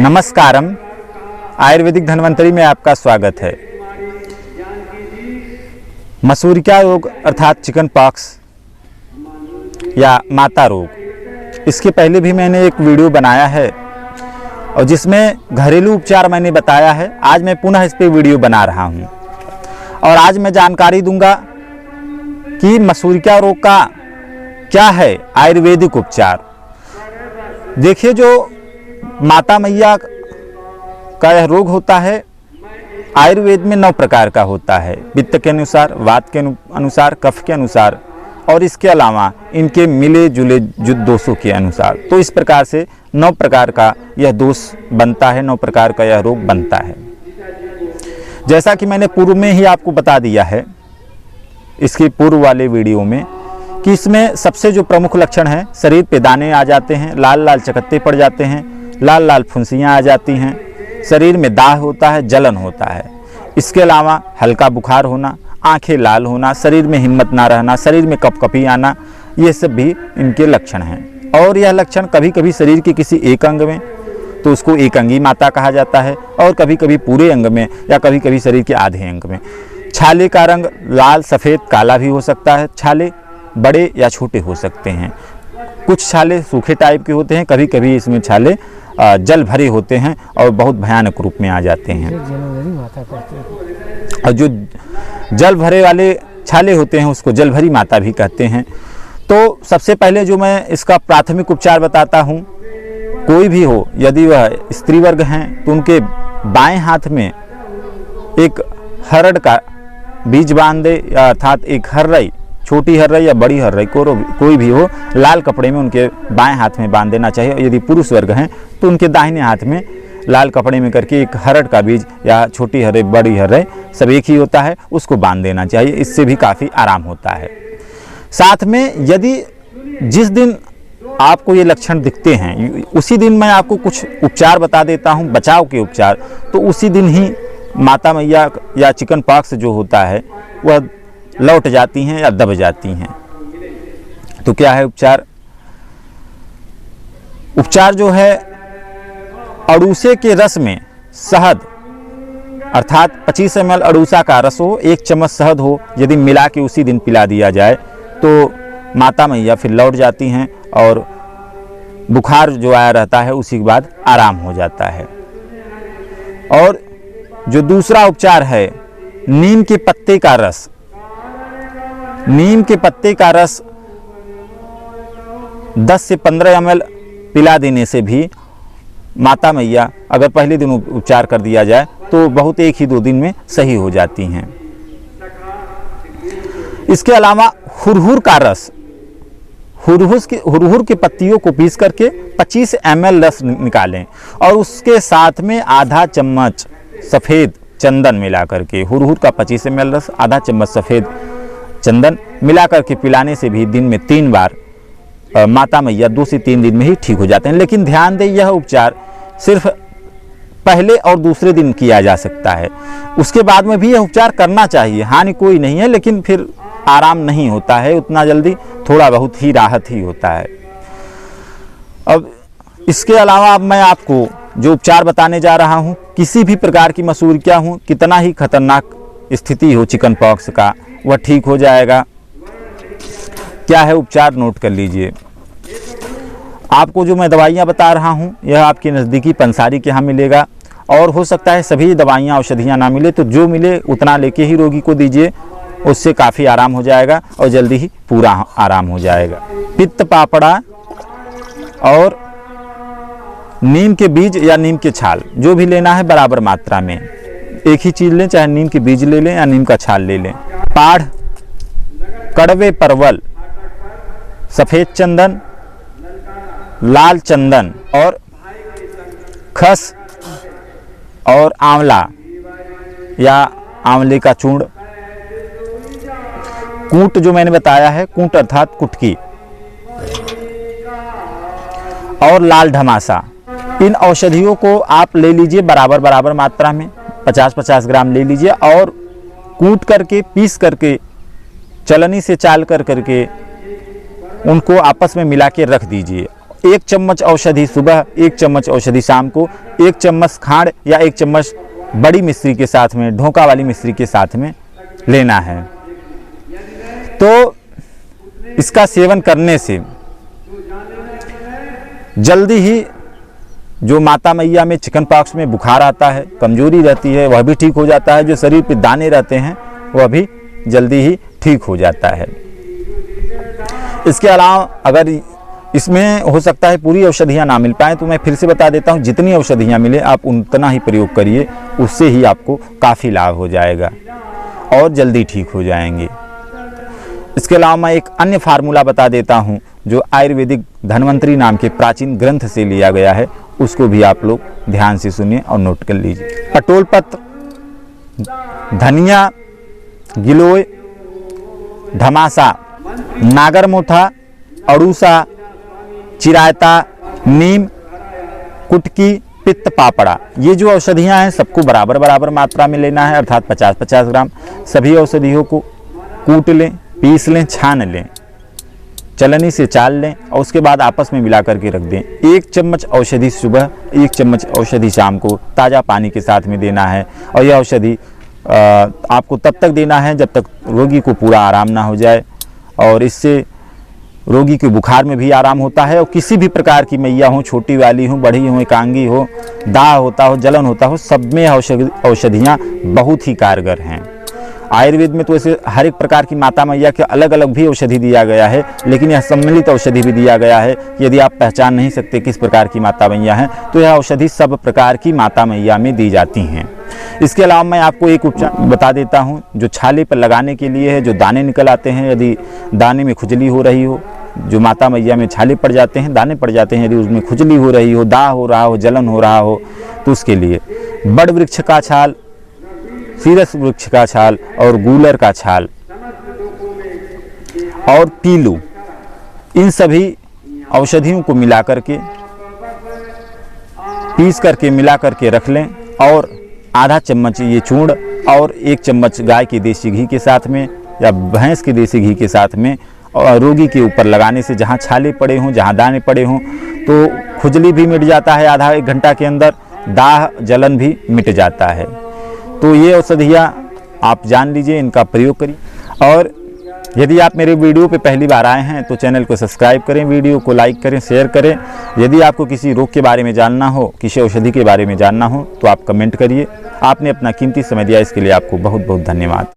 नमस्कारम, आयुर्वेदिक धन्वंतरी में आपका स्वागत है। मसूरिका रोग अर्थात चिकन पॉक्स या माता रोग, इसके पहले भी मैंने एक वीडियो बनाया है और जिसमें घरेलू उपचार मैंने बताया है। आज मैं पुनः इस पे वीडियो बना रहा हूँ और आज मैं जानकारी दूंगा कि मसूरिका रोग का क्या है आयुर्वेदिक उपचार। देखिए, जो माता मैया का यह रोग होता है, आयुर्वेद में 9 प्रकार का होता है। पित्त के अनुसार, वात के अनुसार, कफ के अनुसार और इसके अलावा इनके मिले जुले दोषों के अनुसार। तो इस प्रकार से 9 प्रकार का यह दोष बनता है, 9 प्रकार का यह रोग बनता है। जैसा कि मैंने पूर्व में ही आपको बता दिया है, इसके पूर्व वाले वीडियो में, कि इसमें सबसे जो प्रमुख लक्षण है, शरीर पे दाने आ जाते हैं, लाल लाल चकत्ते पड़ जाते हैं, लाल लाल फुंसियाँ आ जाती हैं, शरीर में दाह होता है, जलन होता है। इसके अलावा हल्का बुखार होना, आंखें लाल होना, शरीर में हिम्मत ना रहना, शरीर में कपकपी आना, ये सब भी इनके लक्षण हैं। और यह लक्षण कभी कभी शरीर के किसी एक अंग में, तो उसको एक अंगी माता कहा जाता है, और कभी कभी पूरे अंग में या कभी कभी शरीर के आधे अंग में। छाले का रंग लाल, सफ़ेद, काला भी हो सकता है। छाले बड़े या छोटे हो सकते हैं। कुछ छाले सूखे टाइप के होते हैं, कभी कभी इसमें छाले जल भरे होते हैं और बहुत भयानक रूप में आ जाते हैं। और जो जल भरे वाले छाले होते हैं उसको जल भरी माता भी कहते हैं। तो सबसे पहले जो मैं इसका प्राथमिक उपचार बताता हूँ, कोई भी हो, यदि वह स्त्री वर्ग हैं तो उनके बाएं हाथ में एक हरड़ का बीज बांध दे, अर्थात एक हर्रई, छोटी हर्रई या बड़ी हर्रई, कोई भी हो, लाल कपड़े में उनके बाएं हाथ में बांध देना चाहिए। यदि पुरुष वर्ग हैं तो उनके दाहिने हाथ में लाल कपड़े में करके एक हरड़ का बीज या छोटी हर्रई, बड़ी हर्रई, सब एक ही होता है, उसको बांध देना चाहिए। इससे भी काफ़ी आराम होता है। साथ में यदि जिस दिन आपको ये लक्षण दिखते हैं, उसी दिन मैं आपको कुछ उपचार बता देता हूँ, बचाव के उपचार। तो उसी दिन ही माता मैया या चिकन पॉक्स जो होता है वह लौट जाती हैं या दब जाती हैं। तो क्या है उपचार? उपचार जो है, अड़ूसे के रस में शहद, अर्थात 25 ml अड़ूसा का रस हो, 1 चम्मच शहद हो, यदि मिला के उसी दिन पिला दिया जाए तो माता मैया फिर लौट जाती हैं और बुखार जो आया रहता है उसी के बाद आराम हो जाता है। और जो दूसरा उपचार है, नीम के पत्ते का रस। नीम के पत्ते का रस 10 से 15 ml पिला देने से भी माता मैया, अगर पहले दिन उपचार कर दिया जाए तो बहुत 1 ही 2 दिन में सही हो जाती हैं। इसके अलावा हुरहुर का रस, हुरहुर के पत्तियों को पीस करके 25 ml रस निकालें और उसके साथ में आधा चम्मच सफ़ेद चंदन मिला करके, हुरहुर का 25 ml रस, आधा चम्मच सफ़ेद चंदन मिला करके पिलाने से भी दिन में 3 बार माता मैया 2 से 3 दिन में ही ठीक हो जाते हैं। लेकिन ध्यान दें, यह उपचार सिर्फ पहले और दूसरे दिन किया जा सकता है। उसके बाद में भी यह उपचार करना चाहिए, हानि कोई नहीं है, लेकिन फिर आराम नहीं होता है उतना जल्दी, थोड़ा बहुत ही राहत ही होता है। अब इसके अलावा अब मैं आपको जो उपचार बताने जा रहा हूँ, किसी भी प्रकार की मसूरिका हो, कितना ही खतरनाक स्थिति हो चिकन पॉक्स का, वह ठीक हो जाएगा। क्या है उपचार, नोट कर लीजिए। आपको जो मैं दवाइयाँ बता रहा हूँ, यह आपके नज़दीकी पंसारी के यहाँ मिलेगा, और हो सकता है सभी दवाइयाँ औषधियाँ ना मिले, तो जो मिले उतना लेके ही रोगी को दीजिए, उससे काफ़ी आराम हो जाएगा और जल्दी ही पूरा आराम हो जाएगा। पित्त पापड़ा और नीम के बीज या नीम के छाल, जो भी लेना है बराबर मात्रा में, एक ही चीज़ लें, चाहे नीम के बीज ले लें या नीम का छाल ले लें। पाढ़, कड़वे परवल, सफ़ेद चंदन, लाल चंदन और खस और आंवला या आंवले का चूर्ण, कूट जो मैंने बताया है, कूट अर्थात कुटकी, और लाल ढमासा। इन औषधियों को आप ले लीजिए बराबर मात्रा में, 50-50 ग्राम ले लीजिए और कूट करके, पीस करके, चलनी से चाल करके उनको आपस में मिला के रख दीजिए। 1 चम्मच औषधि सुबह, 1 चम्मच औषधि शाम को, 1 चम्मच खांड या 1 चम्मच बड़ी मिश्री के साथ में, ढोका वाली मिश्री के साथ में लेना है। तो इसका सेवन करने से जल्दी ही जो माता मैया में चिकन पॉक्स में बुखार आता है, कमजोरी रहती है, वह भी ठीक हो जाता है। जो शरीर पे दाने रहते हैं वह भी जल्दी ही ठीक हो जाता है। इसके अलावा अगर इसमें हो सकता है पूरी औषधियाँ ना मिल पाएँ, तो मैं फिर से बता देता हूँ, जितनी औषधियाँ मिले आप उतना ही प्रयोग करिए, उससे ही आपको काफ़ी लाभ हो जाएगा और जल्दी ठीक हो जाएंगे। इसके अलावा मैं एक अन्य फार्मूला बता देता हूँ जो आयुर्वेदिक धन्वंतरी नाम के प्राचीन ग्रंथ से लिया गया है, उसको भी आप लोग ध्यान से सुनिए और नोट कर लीजिए। पटोल पत्र, धनिया, गिलोय, धमासा, नागरमोथा, अड़ूसा, चिरायता, नीम, कुटकी, पित्त पापड़ा, ये जो औषधियाँ हैं सबको बराबर बराबर मात्रा में लेना है, अर्थात 50-50 ग्राम। सभी औषधियों को कूट लें, पीस लें, छान लें, चलनी से चाल लें और उसके बाद आपस में मिला करके रख दें। 1 चम्मच औषधि सुबह, 1 चम्मच औषधि शाम को ताज़ा पानी के साथ में देना है। और यह औषधि आपको तब तक देना है जब तक रोगी को पूरा आराम ना हो जाए, और इससे रोगी के बुखार में भी आराम होता है। और किसी भी प्रकार की मैया हो, छोटी वाली हो, बड़ी हो, एकांगी हो, दाह होता हो, जलन होता हो, सब में औषधियाँ बहुत ही कारगर हैं। आयुर्वेद में तो ऐसे हर एक प्रकार की माता मैया के अलग अलग भी औषधि दिया गया है, लेकिन यह सम्मिलित औषधि भी दिया गया है कि यदि आप पहचान नहीं सकते किस प्रकार की माता मैया हैं, तो यह औषधि सब प्रकार की माता मैया में दी जाती हैं। इसके अलावा मैं आपको एक उपचार बता देता हूं जो छाले पर लगाने के लिए है। जो दाने निकल आते हैं, यदि दाने में खुजली हो रही हो, जो माता मैया में छाले पड़ जाते हैं, दाने पड़ जाते हैं, यदि उसमें खुजली हो रही हो, दाह हो रहा हो, जलन हो रहा हो, तो उसके लिए बड़ वृक्ष का छाल, सीरस वृक्ष का छाल और गूलर का छाल और पीलू, इन सभी औषधियों को मिला करके, पीस करके मिला करके रख लें। और आधा चम्मच ये चूर्ण और 1 चम्मच गाय के देसी घी के साथ में या भैंस के देसी घी के साथ में और रोगी के ऊपर लगाने से जहाँ छाले पड़े हों, जहाँ दाने पड़े हों, तो खुजली भी मिट जाता है आधा 1 घंटा के अंदर, दाह जलन भी मिट जाता है। तो ये औषधियाँ आप जान लीजिए, इनका प्रयोग करिए। और यदि आप मेरे वीडियो पे पहली बार आए हैं तो चैनल को सब्सक्राइब करें, वीडियो को लाइक करें, शेयर करें। यदि आपको किसी रोग के बारे में जानना हो, किसी औषधि के बारे में जानना हो, तो आप कमेंट करिए। आपने अपना कीमती समय दिया, इसके लिए आपको बहुत बहुत धन्यवाद।